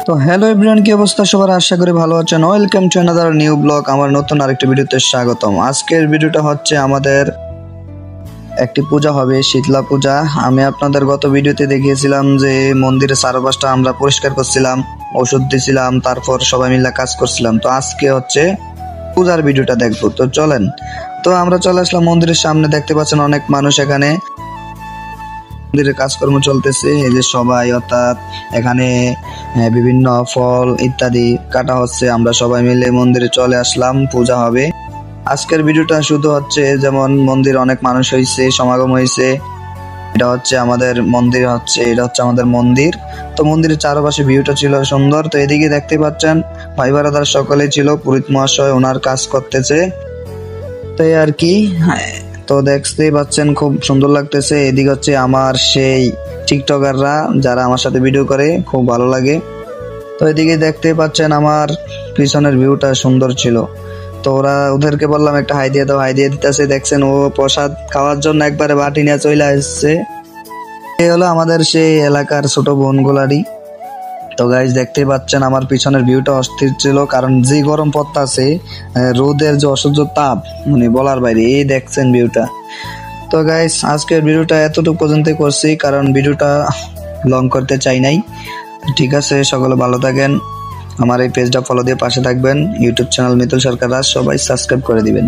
তো hello everyone, কি অবস্থা সবার? আশা করি ভালো আছেন। Welcome to another new blog. আমার নতুন আরেকটি ভিডিওতে স্বাগতম। আজকের ভিডিওটা হচ্ছে আমাদের একটি পূজা হবে, শীতলা পূজা। আমি আপনাদের গত ভিডিওতে দেখিয়েছিলাম যে মন্দিরের চারপাশটা আমরা পরিষ্কার করছিলাম, ওষুধ দিছিলাম, তারপর সবাই মিলে কাজ করছিলাম। তো আজকে হচ্ছে পূজার ভিডিওটা দেখবো। তো চলেন। তো আমরা চলে আসলাম মন্দিরের সামনে। দেখতে পাচ্ছেন অনেক মানুষ এখানে, মন্দিরের কাজকর্ম চলতেছে। এই যে সবাই, অর্থাৎ এখানে বিভিন্ন ফল ইত্যাদি কাটা হচ্ছে। আমরা সবাই মিলে মন্দিরে চলে আসলাম, পূজা হবে। আজকের ভিডিওটা শুধু হচ্ছে যেমন মন্দির অনেক মানুষ হয়েছে, সমাগম হয়েছে। এটা হচ্ছে আমাদের মন্দির, এটা হচ্ছে আমাদের মন্দির। তো মন্দিরের চারপাশে ভিউটা ছিল সুন্দর। তো এদিকে দেখতে পাচ্ছেন ভাই বারাদার সকলে ছিল, পুরোহিত মহাশয় ওনার কাজ করতেছে। তো এই আর কি। তো দেখতেই পাচ্ছেন খুব সুন্দর লাগতেছে। এদিকে হচ্ছে আমার সেই টিকটকাররা যারা আমার সাথে ভিডিও করে, খুব ভালো লাগে। তো এদিকে দেখতে পাচ্ছেন আমার পিছনের ভিউটা সুন্দর ছিল। তো ওদেরকে বললাম একটা হাই দিয়ে দাও, হাই দিয়ে দিতেছে। দেখছেন ও প্রসাদ খাওয়ার জন্য একবারে বাটি নিয়ে চলে আসছে। এই হলো আমাদের সেই এলাকার ছোট বোনগুলারই। তো গাইজ দেখতে পাচ্ছেন আমার পিছনের ভিউটা অস্থির ছিল, কারণ যে গরম পড়তাছে, রোদের যে অসহ্য তাপ, মানে বলার বাইরে। এই দেখছেন ভিউটা। তো গাইজ আজকের ভিডিওটা এতটুকু পর্যন্ত করছি, কারণ ভিডিওটা লং করতে চাই নাই। ঠিক আছে, সকলে ভালো থাকেন। আমার এই পেজটা ফলো দিয়ে পাশে থাকবেন। ইউটিউব চ্যানেল মিতুল সরকার রাজ, সবাই সাবস্ক্রাইব করে দিবেন।